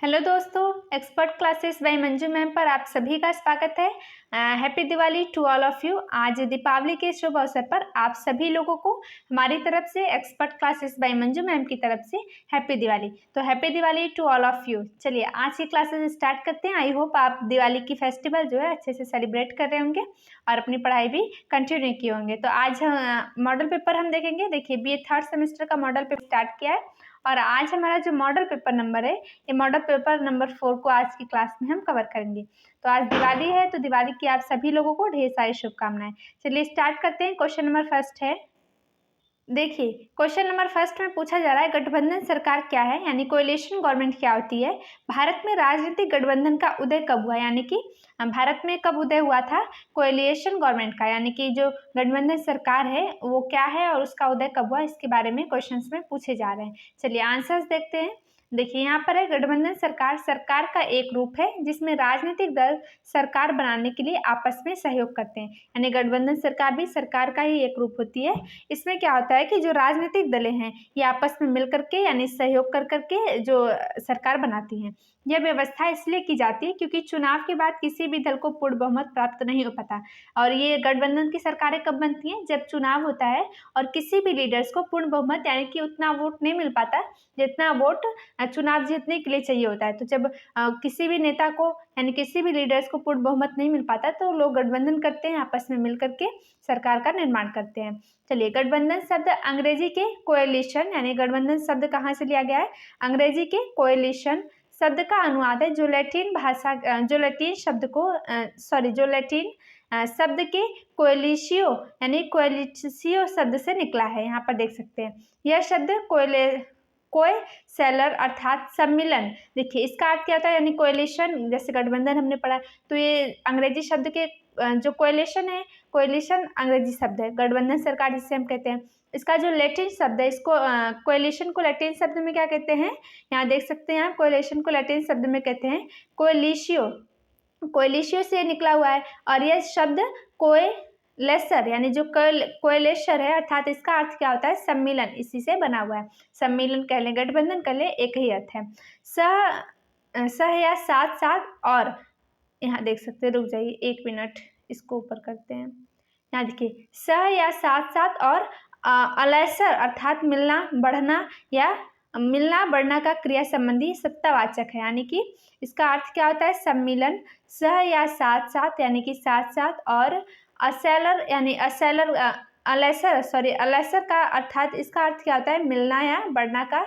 Hello दोस्तों, expert classes by Manju ma'am पर आप सभी का स्वागत है। Happy Diwali to all of you. आज दीपावली के शुभ अवसर पर आप सभी लोगों को हमारी तरफ से expert classes by Manju ma'am की तरफ से हैप्पी दिवाली। तो happy Diwali to all of you. चलिए आज की क्लासेस स्टार्ट करते हैं। आई होप आप दिवाली की फेस्टिवल जो है अच्छे से सेलिब्रेट कर रहे होंगे और अपनी पढ़ाई भी कंटिन्यू किए होंगे। तो आज मॉडल पेपर हम देखेंगे। देखिए BA थर्ड सेमेस्टर का मॉडल पेपर स्टार्ट किया है और आज हमारा जो मॉडल पेपर नंबर है, ये मॉडल पेपर नंबर 4 को आज की क्लास में हम कवर करेंगे। तो आज दिवाली है, तो दिवाली की आप सभी लोगों को ढेर सारी शुभकामनाएं। चलिए स्टार्ट करते हैं। क्वेश्चन नंबर फर्स्ट है। देखिए क्वेश्चन नंबर फर्स्ट में पूछा जा रहा है गठबंधन सरकार क्या है, यानी कोएलिशन गवर्नमेंट क्या होती है। भारत में राजनीतिक गठबंधन का उदय कब हुआ, यानी कि भारत में कब उदय हुआ था कोएलिशन गवर्नमेंट का, यानी कि जो गठबंधन सरकार है वो क्या है और उसका उदय कब हुआ, इसके बारे में क्वेश्चंस में पूछे जा रहे हैं। चलिए आंसर्स देखते हैं। देखिए यहाँ पर है गठबंधन सरकार सरकार का एक रूप है जिसमें राजनीतिक दल सरकार बनाने के लिए आपस में सहयोग करते हैं, यानी गठबंधन सरकार भी सरकार का ही एक रूप होती है। इसमें क्या होता है कि जो राजनीतिक दलें हैं ये आपस में मिल करके यानी सहयोग कर करके जो सरकार बनाती हैं। यह व्यवस्था इसलिए की जाती है क्योंकि चुनाव के बाद किसी भी दल को पूर्ण बहुमत प्राप्त नहीं हो पाता। और ये गठबंधन की सरकारें कब बनती हैं, जब चुनाव होता है और किसी भी लीडर्स को पूर्ण बहुमत यानी कि उतना वोट नहीं मिल पाता जितना वोट चुनाव जीतने के लिए चाहिए होता है। तो जब किसी भी नेता को यानी किसी भी लीडर्स को पूर्ण बहुमत नहीं मिल पाता तो लोग गठबंधन करते हैं, आपस में मिल करके सरकार का निर्माण करते हैं। चलिए गठबंधन शब्द अंग्रेजी के कोएलिशन, यानी गठबंधन शब्द कहाँ से लिया गया है, अंग्रेजी के कोएलिशन शब्द का अनुवाद है जो लैटिन शब्द के कोएलिशियो यानी कोएलिशियो शब्द से निकला है। यहाँ पर देख सकते हैं यह शब्द कोय सेलर अर्थात सम्मिलन। देखिए इसका अर्थ क्या होता है, यानी कोएलिशन, जैसे गठबंधन हमने पढ़ा तो ये अंग्रेजी शब्द के जो कोएलिशन है, कोएलिशन अंग्रेजी शब्द है, गठबंधन सरकार जिसे हम कहते हैं। इसका जो लैटिन शब्द है, इसको कोएलिशन को लैटिन शब्द में क्या कहते हैं, यहाँ देख सकते हैं आप, कोएलिशन को लैटिन शब्द में कहते हैं कोएलिशियो। कोएलिशियो से निकला हुआ है और यह शब्द कोएलेसर यानी जो कोएलेसर है अर्थात इसका अर्थ क्या होता है, सम्मिलन, इसी से बना हुआ है। सम्मिलन कह लें, गठबंधन कह लें, एक ही अर्थ है। सह या साथ साथ, और यहाँ देख सकते हैं, रुक जाइए एक मिनट, इसको ऊपर करते हैं। यहाँ देखिए सह या साथ साथ और अलेसर अर्थात मिलना बढ़ना या मिलना बढ़ना का क्रिया संबंधी सत्तावाचक है, यानी कि इसका अर्थ क्या होता है, सम्मिलन, सह या साथ साथ यानी कि साथ साथ, और असेलर यानी अलेसर का अर्थात इसका अर्थ क्या होता है, मिलना या बढ़ना का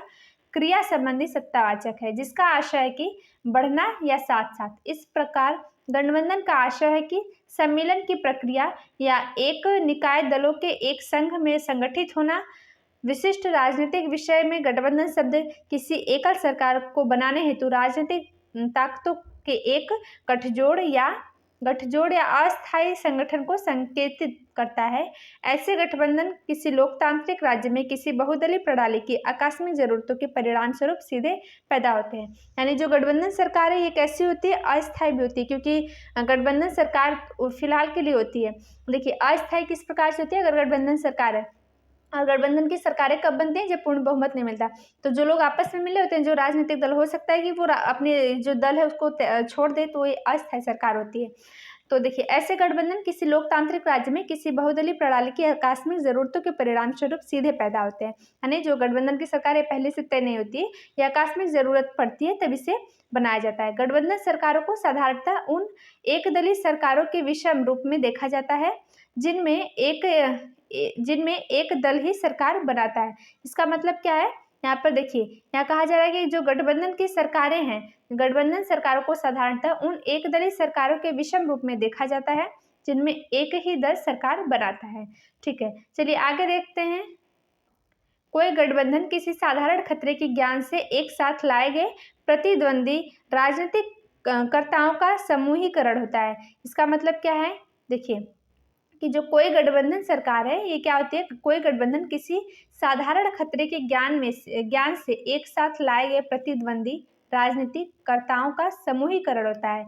क्रिया संबंधी सत्तावाचक है जिसका आशय है कि बढ़ना या साथ साथ। इस प्रकार गठबंधन का आशय है कि सम्मिलन की प्रक्रिया या एक निकाय दलों के एक संघ में संगठित होना। विशिष्ट राजनीतिक विषय में गठबंधन शब्द किसी एकल सरकार को बनाने हेतु राजनीतिक ताकतों के एक गठजोड़ या अस्थायी संगठन को संकेतित करता है। ऐसे गठबंधन किसी लोकतांत्रिक राज्य में किसी बहुदलीय प्रणाली की आकस्मिक जरूरतों के परिणाम स्वरूप सीधे पैदा होते हैं। यानी जो गठबंधन सरकार है ये कैसी होती है, अस्थायी भी होती है, क्योंकि गठबंधन सरकार फिलहाल के लिए होती है। देखिए अस्थायी किस प्रकार से होती है, अगर गठबंधन सरकार है, और गठबंधन की सरकारें कब बनती हैं, जब पूर्ण बहुमत नहीं मिलता। तो जो लोग आपस में मिले होते हैं, जो राजनीतिक दल, हो सकता है कि वो अपने जो दल है उसको छोड़ दे, तो ये अस्थायी सरकार होती है। तो देखिए ऐसे गठबंधन किसी लोकतांत्रिक राज्य में किसी बहुदलीय प्रणाली की आकस्मिक जरूरतों के परिणाम स्वरूप सीधे पैदा होते हैं। यानी जो गठबंधन की सरकारें पहले से तय नहीं होती है, या आकस्मिक जरूरत पड़ती है तब इसे बनाया जाता है। गठबंधन सरकारों को साधारणतः उन एकदलीय सरकारों के विषम रूप में देखा जाता है जिनमें एक दल ही सरकार बनाता है। इसका मतलब क्या है, यहाँ पर देखिए यहाँ कहा जा रहा है कि जो गठबंधन की सरकारें हैं, गठबंधन सरकारों को साधारणतः उन एक दलीय सरकारों के विषम रूप में देखा जाता है जिनमें एक ही दल सरकार बनाता है। ठीक है, चलिए आगे देखते हैं। कोई गठबंधन किसी साधारण खतरे के ज्ञान से एक साथ लाए गए प्रतिद्वंदी राजनीतिक कर्ताओं का समूहीकरण होता है। इसका मतलब क्या है, देखिए कि जो कोई गठबंधन सरकार है ये क्या होती है, कोई गठबंधन किसी साधारण खतरे के ज्ञान से एक साथ लाए गए प्रतिद्वंदी राजनीतिक कर्ताओं का समूहीकरण होता है,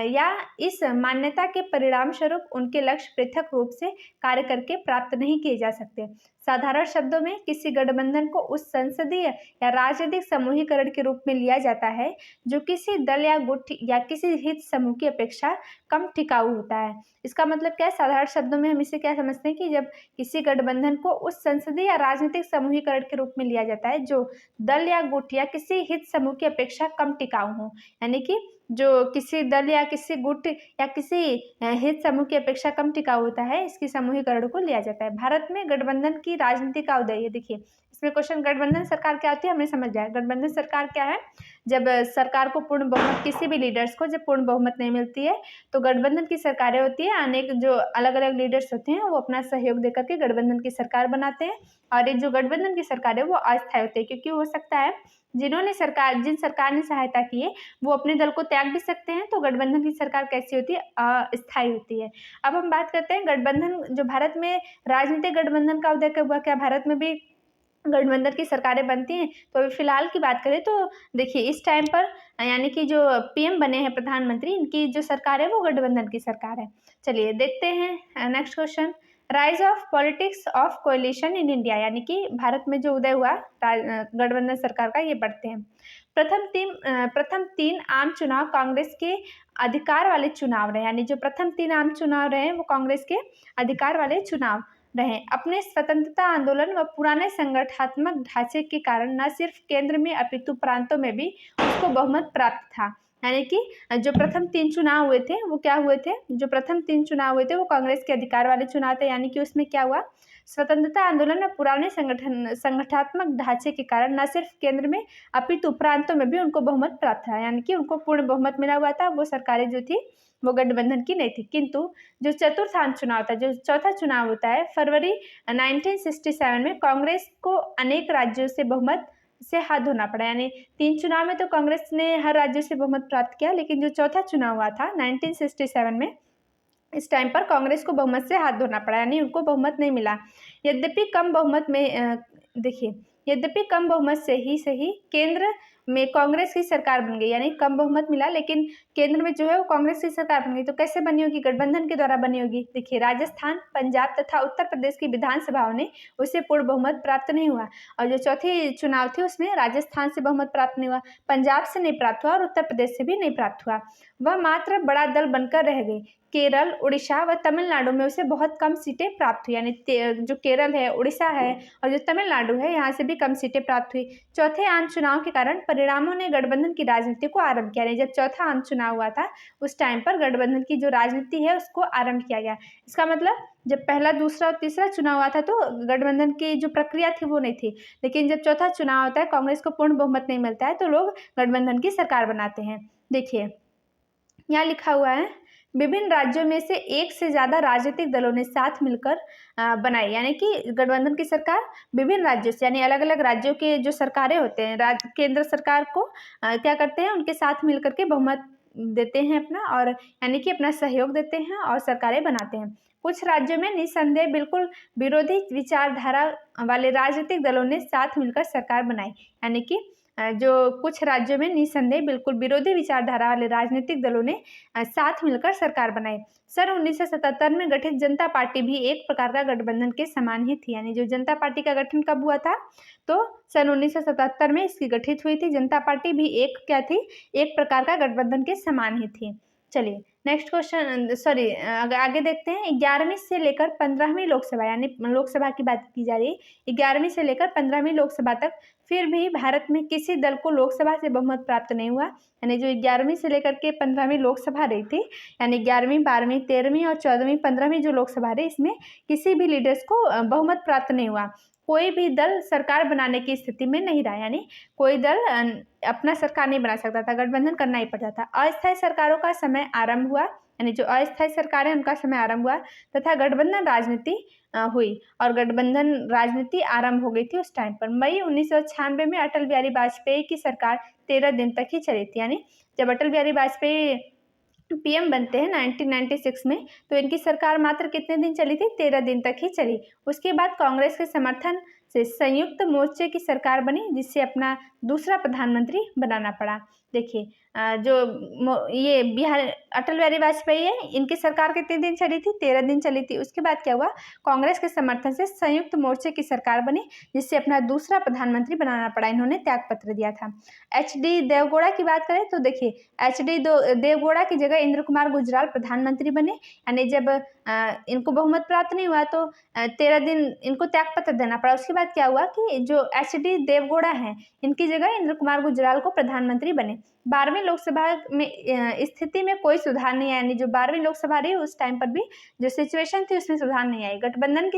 या इस मान्यता के परिणाम स्वरूप उनके लक्ष्य पृथक रूप से कार्य करके प्राप्त नहीं किए जा सकते। साधारण शब्दों में किसी गठबंधन को उस संसदीय या राजनीतिक समूहीकरण के रूप में लिया जाता है जो किसी दल या गुट या किसी हित समूह की अपेक्षा कम टिकाऊ होता है। इसका मतलब क्या है? साधारण शब्दों में हम इसे क्या समझते हैं कि जब किसी गठबंधन को उस संसदीय या राजनीतिक समूहीकरण के रूप में लिया जाता है जो दल या गुट या किसी हित समूह की अपेक्षा कम टिकाऊ हो, यानी कि जो किसी दल या किसी गुट या किसी हित समूह की अपेक्षा कम टिकाऊ होता है, इसकी समूहीकरण को लिया जाता है। भारत में गठबंधन की राजनीति का उदय, देखिए इसमें क्वेश्चन, गठबंधन सरकार क्या होती है हमने समझ जाए। गठबंधन सरकार क्या है? जब सरकार को पूर्ण बहुमत, किसी भी लीडर्स को जब पूर्ण बहुमत नहीं मिलती है तो गठबंधन की सरकारें होती है। अनेक जो अलग अलग लीडर्स होते हैं वो अपना सहयोग देकर के गठबंधन की सरकार बनाते हैं, और ये जो गठबंधन की सरकार है वो अस्थायी होती है, क्योंकि हो सकता है जिन सरकार ने सहायता की है वो अपने दल को त्याग भी सकते हैं। तो गठबंधन की सरकार कैसी होती है? अस्थायी होती है। अब हम बात करते हैं गठबंधन, जो भारत में राजनीतिक गठबंधन का उदय कब हुआ, क्या भारत में भी गठबंधन की सरकारें बनती हैं? तो अभी फिलहाल की बात करें तो देखिए इस टाइम पर यानी कि जो पीएम बने हैं प्रधानमंत्री, इनकी जो सरकार है वो गठबंधन की सरकार है। चलिए देखते हैं next question, rise of politics of कोalition in India, यानी कि भारत में जो उदय हुआ गठबंधन सरकार का, ये पढ़ते हैं। प्रथम तीन आम चुनाव कांग्रेस के अधिकार वाले चुनाव रहे, यानी जो प्रथम तीन आम चुनाव रहे वो कांग्रेस के अधिकार वाले चुनाव रहे। अपने स्वतंत्रता आंदोलन व पुराने संगठनात्मक ढांचे के कारण न सिर्फ केंद्र में अपितु प्रांतों में भी उसको बहुमत प्राप्त था। यानी कि जो प्रथम तीन चुनाव हुए थे वो क्या हुए थे? जो प्रथम तीन चुनाव हुए थे वो कांग्रेस के अधिकार वाले चुनाव थे, यानी कि उसमें क्या हुआ? स्वतंत्रता आंदोलन और पुराने संगठनात्मक ढांचे के कारण न सिर्फ केंद्र में अपितु प्रांतों में भी उनको बहुमत प्राप्त था, यानी कि उनको पूर्ण बहुमत मिला हुआ था। वो सरकारें जो थी वो गठबंधन की नहीं थी। किंतु जो चतुर्थांश चुनाव था, जो चौथा चुनाव होता है, फरवरी 1967 में कांग्रेस को अनेक राज्यों से बहुमत से हाथ धोना पड़ा। यानी तीन चुनाव में तो कांग्रेस ने हर राज्य से बहुमत प्राप्त किया, लेकिन जो चौथा चुनाव हुआ था 1967 में, इस टाइम पर कांग्रेस को बहुमत से हाथ धोना पड़ा, यानी उनको बहुमत नहीं मिला। यद्यपि कम बहुमत में देखिए यद्यपि कम बहुमत से ही सही केंद्र में कांग्रेस की सरकार बन गई, यानी कम बहुमत मिला लेकिन केंद्र में जो है वो कांग्रेस की सरकार बन गई। तो कैसे बनी होगी? गठबंधन के द्वारा बनी होगी। देखिए राजस्थान, पंजाब तथा उत्तर प्रदेश की विधानसभाओं ने उसे पूर्ण बहुमत प्राप्त नहीं हुआ, और जो चौथी चुनाव थी उसमें राजस्थान से बहुमत प्राप्त नहीं हुआ, पंजाब से नहीं प्राप्त हुआ और उत्तर प्रदेश से भी नहीं प्राप्त हुआ। वह मात्र बड़ा दल बनकर रह गई। केरल, उड़ीसा व तमिलनाडु में उसे बहुत कम सीटें प्राप्त हुई, यानी जो केरल है, उड़ीसा है और जो तमिलनाडु है, यहाँ से भी कम सीटें प्राप्त हुई। चौथे आम चुनाव के कारण परिणामों ने गठबंधन की राजनीति को आरंभ किया। जब चौथा आम चुनाव हुआ था उस टाइम पर गठबंधन की जो राजनीति है उसको आरंभ किया गया। इसका मतलब जब पहला, दूसरा और तीसरा चुनाव हुआ था तो गठबंधन की जो प्रक्रिया थी वो नहीं थी, लेकिन जब चौथा चुनाव होता है, कांग्रेस को पूर्ण बहुमत नहीं मिलता है, तो लोग गठबंधन की सरकार बनाते हैं। देखिए यहाँ लिखा हुआ है, विभिन्न राज्यों में से एक से ज्यादा राजनीतिक दलों ने साथ मिलकर बनाई, यानी कि गठबंधन की सरकार विभिन्न राज्यों से, यानी अलग अलग राज्यों के जो सरकारें होते हैं, केंद्र सरकार को क्या करते हैं, उनके साथ मिलकर के बहुमत देते हैं अपना, और यानी कि अपना सहयोग देते हैं और सरकारें बनाते हैं। कुछ राज्यों में निस्संदेह बिल्कुल विरोधी विचारधारा वाले राजनीतिक दलों ने साथ मिलकर सरकार बनाई, यानी कि जो कुछ राज्यों में निस्संदेह बिल्कुल विरोधी विचारधारा वाले राजनीतिक दलों ने साथ मिलकर सरकार बनाई। सन 1977 में गठित जनता पार्टी भी एक प्रकार का गठबंधन के समान ही थी, यानी जो जनता पार्टी का गठन कब हुआ था? तो सन 1977 में इसकी गठित हुई थी। जनता पार्टी भी एक क्या थी? एक प्रकार का गठबंधन के समान ही थी। चलिए नेक्स्ट क्वेश्चन, सॉरी आगे देखते हैं। 11वीं से लेकर 15वीं लोकसभा, यानी लोकसभा की बात की जा रही है, 11वीं से लेकर 15वीं लोकसभा तक फिर भी भारत में किसी दल को लोकसभा से बहुमत प्राप्त नहीं हुआ। यानी जो 11वीं से लेकर के 15वीं लोकसभा रही थी, यानी 11वीं, 12वीं, 13वीं और 14वीं, 15वीं जो लोकसभा रही, इसमें किसी भी लीडर्स को बहुमत प्राप्त नहीं हुआ। कोई भी दल सरकार बनाने की स्थिति में नहीं रहा, यानी कोई दल अपना सरकार नहीं बना सकता था, गठबंधन करना ही पड़ता था। अस्थायी सरकारों का समय आरंभ हुआ, यानी जो अस्थायी सरकारें उनका समय आरंभ हुआ तथा गठबंधन राजनीति हुई, और गठबंधन राजनीति आरंभ हो गई थी उस टाइम पर। मई 1996 में अटल बिहारी वाजपेयी की सरकार 13 दिन तक ही चली थी, यानी जब अटल बिहारी वाजपेयी पीएम बनते हैं 1996 में, तो इनकी सरकार मात्र कितने दिन चली थी? 13 दिन तक ही चली। उसके बाद कांग्रेस के समर्थन से संयुक्त मोर्चे की सरकार बनी, जिससे अपना दूसरा प्रधानमंत्री बनाना पड़ा। देखिए ये बिहार अटल बिहारी वाजपेयी है, इनकी सरकार कितने दिन चली थी? 13 दिन चली थी। उसके बाद क्या हुआ? कांग्रेस के समर्थन से संयुक्त मोर्चे की सरकार बनी, जिससे अपना दूसरा प्रधानमंत्री बनाना पड़ा। इन्होंने त्याग पत्र दिया था। एच.डी. देवगौड़ा की बात करें तो देखिए, एच.डी. देवगौड़ा की जगह इंद्र कुमार गुजराल प्रधानमंत्री बने। यानी जब इनको बहुमत प्राप्त नहीं हुआ तो 13 दिन इनको त्याग पत्र देना पड़ा। उसके बाद क्या हुआ कि जो एच.डी. देवगौड़ा हैं, इनकी जगह इंद्र कुमार गुजराल को प्रधानमंत्री बने। 12वीं लोकसभा में स्थिति में कोई सुधार नहीं आया। यानी जो 12वीं लोकसभा रही उस टाइम पर भी जो सिचुएशन थी उसमें सुधार नहीं आई। गठबंधन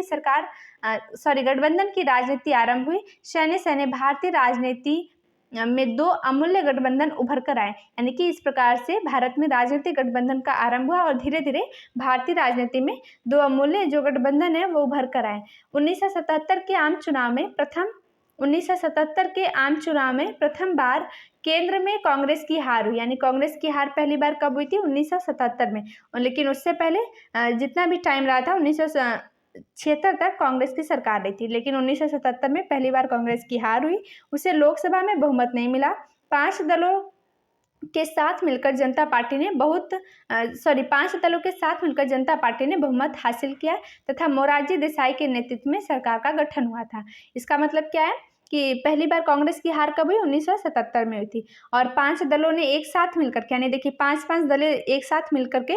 की राजनीति आरंभ हुई। सैन्य भारतीय राजनीति में 2 अमूल्य गठबंधन उभर कर आए। यानी कि इस प्रकार से भारत में राजनीतिक गठबंधन का आरंभ हुआ और धीरे धीरे भारतीय राजनीति में 2 अमूल्य जो गठबंधन है वो उभर कर आए। 1977 के आम चुनाव में प्रथम बार केंद्र में कांग्रेस की हार हुई। यानी कांग्रेस की हार पहली बार कब हुई थी? 1977 में। लेकिन उससे पहले जितना भी टाइम रहा था 1976 तक कांग्रेस की सरकार रही थी। लेकिन 1977 में पहली बार कांग्रेस की हार हुई। उसे लोकसभा में बहुमत नहीं मिला। 5 दलों के साथ मिलकर जनता पार्टी ने 5 दलों के साथ मिलकर जनता पार्टी ने बहुमत हासिल किया तथा मोरारजी देसाई के नेतृत्व में सरकार का गठन हुआ था। इसका मतलब क्या है कि पहली बार कांग्रेस की हार कब हुई? 1977 में हुई थी। और 5 दलों ने एक साथ मिलकर के, यानी देखिए 5 दल एक साथ मिलकर के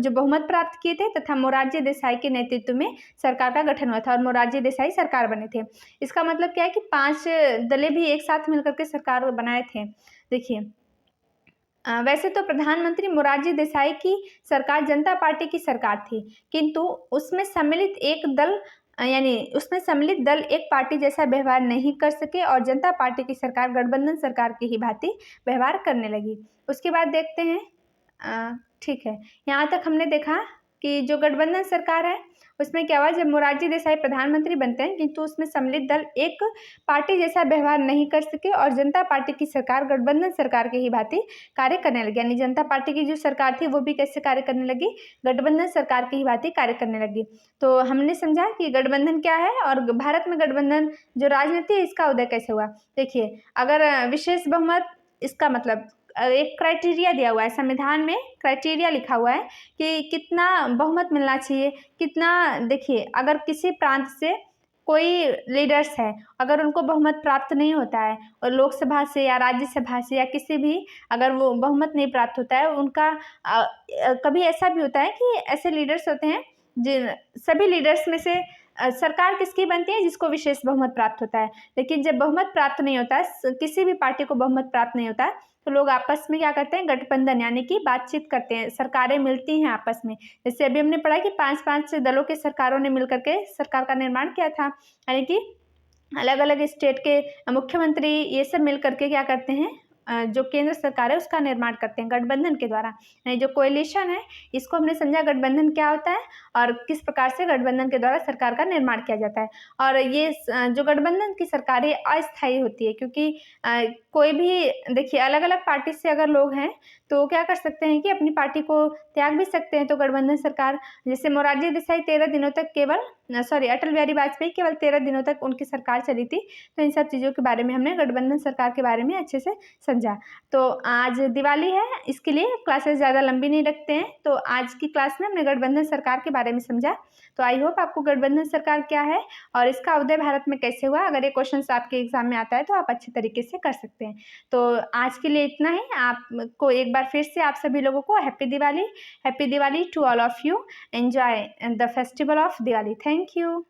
जो बहुमत प्राप्त किए थे तथा मोरारजी देसाई के नेतृत्व में सरकार का गठन हुआ था और मोरारजी देसाई सरकार बने थे। इसका मतलब क्या है कि 5 दलें भी एक साथ मिलकर के सरकार बनाए थे। देखिए, वैसे तो प्रधानमंत्री मोरारजी देसाई की सरकार जनता पार्टी की सरकार थी, किंतु उसमें सम्मिलित दल एक पार्टी जैसा व्यवहार नहीं कर सके और जनता पार्टी की सरकार गठबंधन सरकार की ही भांति व्यवहार करने लगी। उसके बाद देखते हैं, ठीक है, यहाँ तक हमने देखा कि जो गठबंधन सरकार है उसमें क्या हुआ, जब मोरारजी देसाई प्रधानमंत्री बनते हैं किंतु उसमें सम्मिलित दल एक पार्टी जैसा व्यवहार नहीं कर सके और जनता पार्टी की सरकार गठबंधन सरकार की ही भांति कार्य करने लगी। यानी जनता पार्टी की जो सरकार थी वो भी कैसे कार्य करने लगी? गठबंधन सरकार की ही भांति कार्य करने लगी। तो हमने समझा कि गठबंधन क्या है और भारत में गठबंधन जो राजनीति है इसका उदय कैसे हुआ। देखिए, अगर विशेष बहुमत, इसका मतलब एक क्राइटेरिया दिया हुआ है, संविधान में क्राइटेरिया लिखा हुआ है कि कितना बहुमत मिलना चाहिए, कितना। देखिए, अगर किसी प्रांत से कोई लीडर्स है, अगर उनको बहुमत प्राप्त नहीं होता है और लोकसभा से या राज्यसभा से या किसी भी अगर वो बहुमत नहीं प्राप्त होता है, उनका कभी ऐसा भी होता है कि ऐसे लीडर्स होते हैं जिन सभी लीडर्स में से सरकार किसकी बनती है? जिसको विशेष बहुमत प्राप्त होता है। लेकिन जब बहुमत प्राप्त नहीं होता है, किसी भी पार्टी को बहुमत प्राप्त नहीं होता है, तो लोग आपस में क्या करते हैं? गठबंधन, यानी कि बातचीत करते हैं, सरकारें मिलती हैं आपस में। जैसे अभी हमने पढ़ा कि 5 दलों के सरकारों ने मिलकर के सरकार का निर्माण किया था। यानी कि अलग अलग स्टेट के मुख्यमंत्री ये सब मिल करके क्या करते हैं? जो केंद्र सरकार है उसका निर्माण करते हैं गठबंधन के द्वारा। यानी जो कोएलिशन है, इसको हमने समझा गठबंधन क्या होता है और किस प्रकार से गठबंधन के द्वारा सरकार का निर्माण किया जाता है। और ये जो गठबंधन की सरकार है अस्थायी होती है, क्योंकि कोई भी, देखिए, अलग अलग पार्टी से अगर लोग हैं तो क्या कर सकते हैं कि अपनी पार्टी को त्याग भी सकते हैं। तो गठबंधन सरकार, जैसे मोरारजी देसाई 13 दिनों तक अटल बिहारी वाजपेयी केवल 13 दिनों तक उनकी सरकार चली थी। तो इन सब चीज़ों के बारे में हमने गठबंधन सरकार के बारे में अच्छे से समझा। तो आज दिवाली है, इसके लिए क्लासेस ज़्यादा लंबी नहीं रखते हैं। तो आज की क्लास में हमने गठबंधन सरकार के बारे में समझा। तो आई होप आपको गठबंधन सरकार क्या है और इसका उदय भारत में कैसे हुआ, अगर ये क्वेश्चन आपके एग्जाम में आता है तो आप अच्छे तरीके से कर सकते हैं। तो आज के लिए इतना ही। आपको एक बार फिर से आप सभी लोगों को happy Diwali to all of you. Enjoy the festival of Diwali. Thank you.